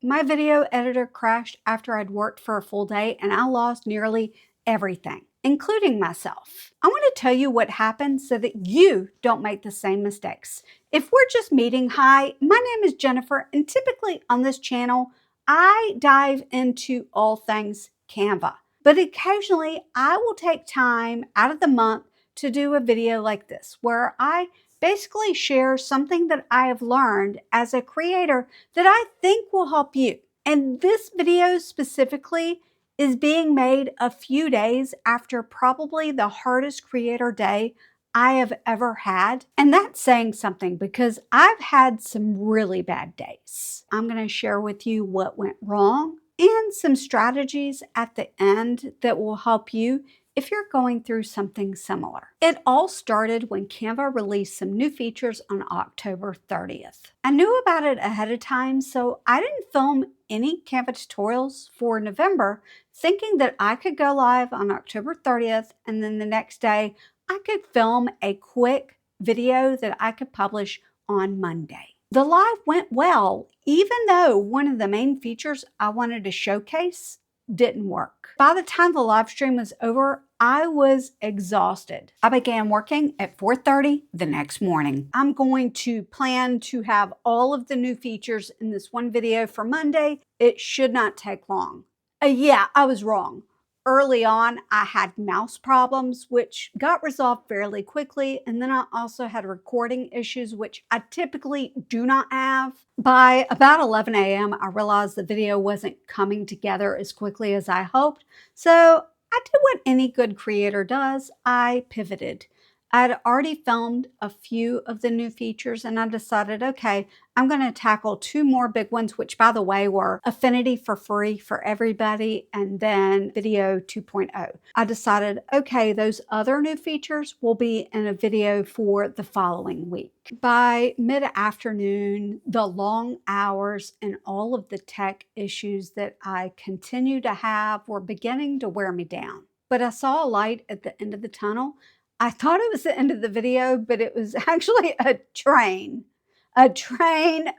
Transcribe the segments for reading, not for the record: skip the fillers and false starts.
My video editor crashed after I'd worked for a full day and I lost nearly everything, including myself. I want to tell you what happened so that you don't make the same mistakes. If we're just meeting, hi, my name is Jennifer, and typically on this channel, I dive into all things Canva. But occasionally, I will take time out of the month to do a video like this, where I basically share something that I have learned as a creator that I think will help you. And this video specifically is being made a few days after probably the hardest creator day I have ever had. And that's saying something because I've had some really bad days. I'm going to share with you what went wrong and some strategies at the end that will help you if you're going through something similar. It all started when Canva released some new features on October 30th. I knew about it ahead of time, so I didn't film any Canva tutorials for November, thinking that I could go live on October 30th and then the next day I could film a quick video that I could publish on Monday. The live went well, even though one of the main features I wanted to showcase didn't work. By the time the live stream was over, I was exhausted. I began working at 4:30 the next morning. I'm going to plan to have all of the new features in this one video for Monday. It should not take long. Yeah, I was wrong. Early on, I had mouse problems, which got resolved fairly quickly. And then I also had recording issues, which I typically do not have. By about 11 a.m., I realized the video wasn't coming together as quickly as I hoped. So I did what any good creator does. I pivoted. I'd already filmed a few of the new features and I decided, okay, I'm going to tackle two more big ones, which by the way were Affinity for free for everybody and then Video 2.0. I decided, okay, those other new features will be in a video for the following week. By mid-afternoon, the long hours and all of the tech issues that I continue to have were beginning to wear me down. But I saw a light at the end of the tunnel. I thought it was the end of the video, but it was actually a train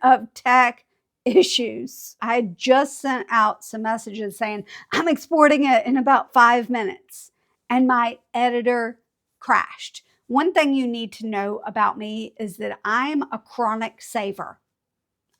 of tech issues. I had just sent out some messages saying, I'm exporting it in about 5 minutes, and my editor crashed. One thing you need to know about me is that I'm a chronic saver.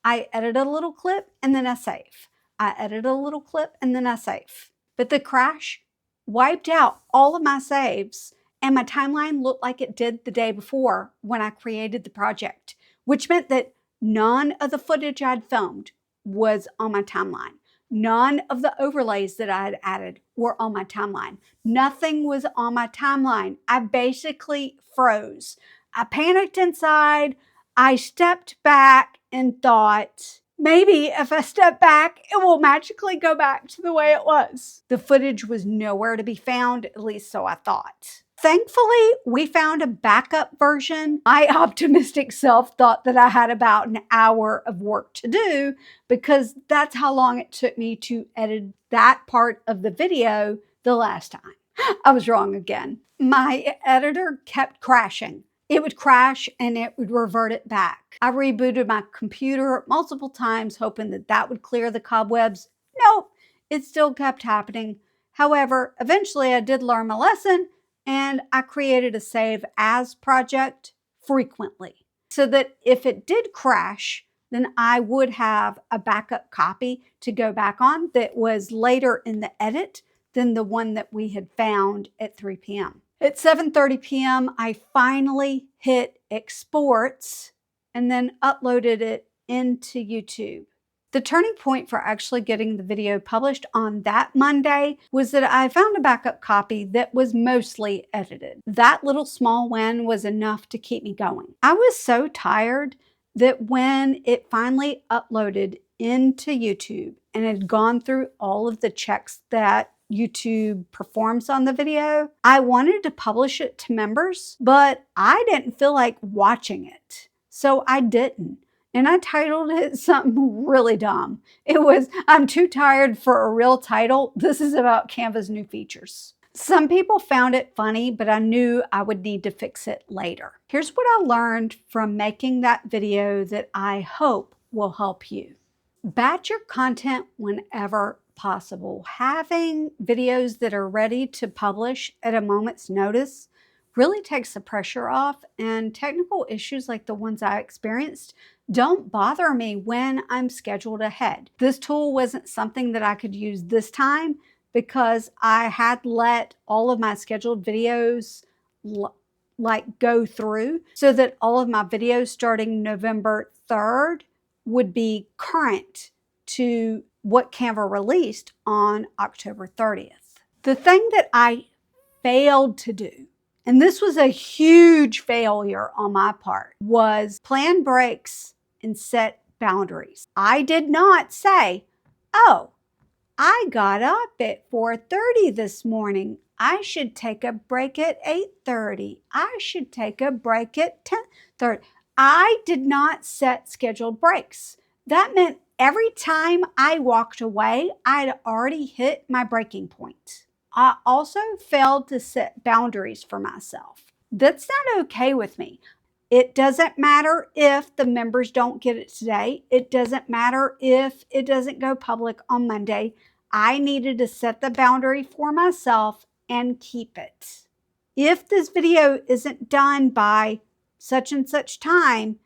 I edit a little clip and then I save. I edit a little clip and then I save. But the crash wiped out all of my saves and my timeline looked like it did the day before when I created the project, which meant that none of the footage I'd filmed was on my timeline. None of the overlays that I had added were on my timeline. Nothing was on my timeline. I basically froze. I panicked inside. I stepped back and thought, maybe if I step back, it will magically go back to the way it was. The footage was nowhere to be found, at least so I thought. Thankfully, we found a backup version. My optimistic self thought that I had about an hour of work to do because that's how long it took me to edit that part of the video the last time. I was wrong again. My editor kept crashing. It would crash and it would revert it back. I rebooted my computer multiple times, hoping that that would clear the cobwebs. Nope, it still kept happening. However, eventually I did learn my lesson and I created a save as project frequently so that if it did crash, then I would have a backup copy to go back on that was later in the edit than the one that we had found at 3 p.m. At 7:30 p.m., I finally hit exports and then uploaded it into YouTube. The turning point for actually getting the video published on that Monday was that I found a backup copy that was mostly edited. That little small win was enough to keep me going. I was so tired that when it finally uploaded into YouTube and had gone through all of the checks that YouTube performs on the video, I wanted to publish it to members, but I didn't feel like watching it. So I didn't. And I titled it something really dumb. It was, I'm too tired for a real title. This is about Canva's new features. Some people found it funny, but I knew I would need to fix it later. Here's what I learned from making that video that I hope will help you. Batch your content whenever possible. Having videos that are ready to publish at a moment's notice really takes the pressure off, and technical issues like the ones I experienced don't bother me when I'm scheduled ahead. This tool wasn't something that I could use this time because I had let all of my scheduled videos go through so that all of my videos starting November 3rd would be current to what Canva released on October 30th. The thing that I failed to do, and this was a huge failure on my part, was plan breaks and set boundaries. I did not say, oh, I got up at 4:30 this morning. I should take a break at 8:30. I should take a break at 10:30. I did not set scheduled breaks. That meant every time I walked away, I'd already hit my breaking point. I also failed to set boundaries for myself. That's not okay with me. It doesn't matter if the members don't get it today. It doesn't matter if it doesn't go public on Monday. I needed to set the boundary for myself and keep it. If this video isn't done by such and such time,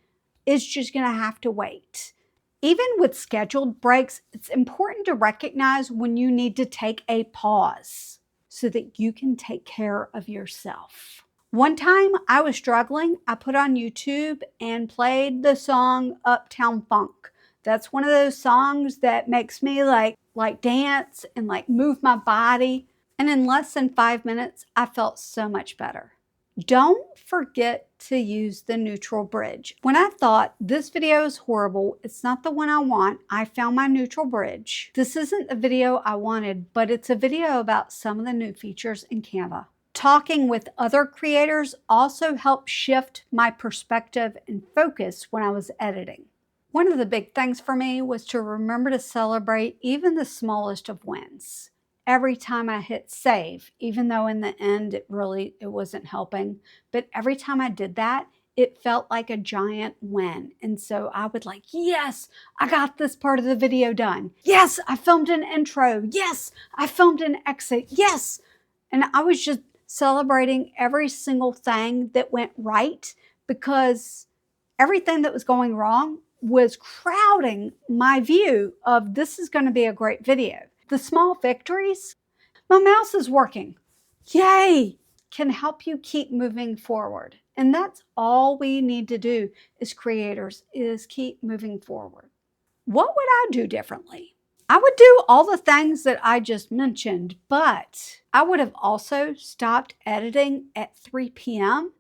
it's just going to have to wait. Even with scheduled breaks, it's important to recognize when you need to take a pause so that you can take care of yourself. One time I was struggling, I put on YouTube and played the song Uptown Funk. That's one of those songs that makes me like dance and move my body. And in less than 5 minutes, I felt so much better. Don't forget to use the neutral bridge. When I thought this video is horrible, it's not the one I want, I found my neutral bridge. This isn't the video I wanted, but it's a video about some of the new features in Canva. Talking with other creators also helped shift my perspective and focus when I was editing. One of the big things for me was to remember to celebrate even the smallest of wins. Every time I hit save, even though in the end it wasn't helping, but every time I did that, it felt like a giant win. And so I would yes, I got this part of the video done. Yes, I filmed an intro. Yes, I filmed an exit. Yes. And I was just celebrating every single thing that went right, because everything that was going wrong was crowding my view of this is going to be a great video. The small victories, my mouse is working, yay, can help you keep moving forward. And that's all we need to do as creators, is keep moving forward. What would I do differently? I would do all the things that I just mentioned, but I would have also stopped editing at 3 p.m.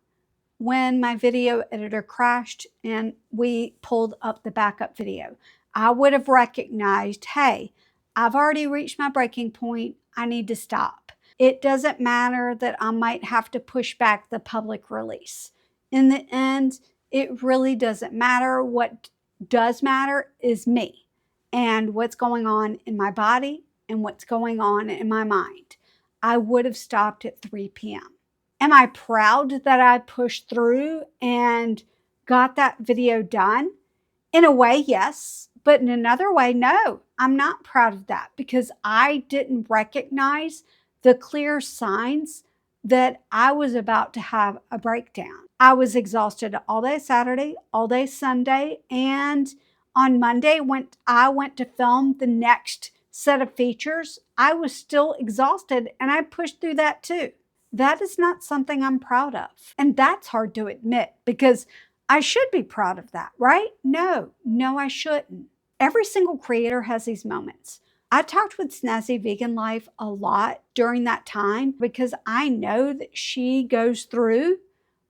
when my video editor crashed and we pulled up the backup video. I would have recognized, hey, I've already reached my breaking point. I need to stop. It doesn't matter that I might have to push back the public release. In the end, it really doesn't matter. What does matter is me and what's going on in my body and what's going on in my mind. I would have stopped at 3 p.m. Am I proud that I pushed through and got that video done? In a way, yes. But in another way, no, I'm not proud of that, because I didn't recognize the clear signs that I was about to have a breakdown. I was exhausted all day Saturday, all day Sunday, and on Monday, when I went to film the next set of features, I was still exhausted, and I pushed through that too. That is not something I'm proud of. And that's hard to admit, because I should be proud of that, right? No, I shouldn't. Every single creator has these moments. I talked with Snazzy Vegan Life a lot during that time because I know that she goes through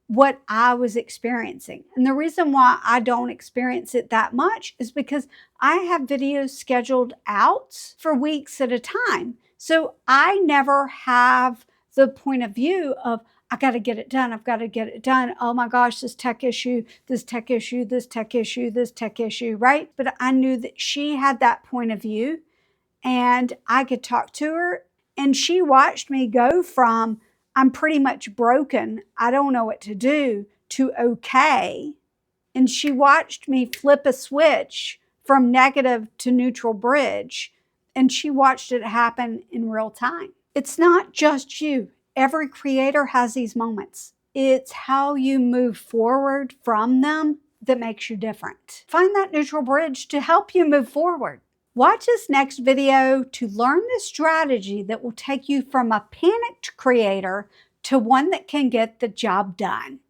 what I was experiencing. And the reason why I don't experience it that much is because I have videos scheduled out for weeks at a time. So I never have the point of view of, I got to get it done. I've got to get it done. Oh my gosh, this tech issue, this tech issue, this tech issue, this tech issue, right? But I knew that she had that point of view and I could talk to her, and she watched me go from I'm pretty much broken, I don't know what to do, to okay. And she watched me flip a switch from negative to neutral bridge, and she watched it happen in real time. It's not just you. Every creator has these moments. It's how you move forward from them that makes you different. Find that neutral bridge to help you move forward. Watch this next video to learn the strategy that will take you from a panicked creator to one that can get the job done.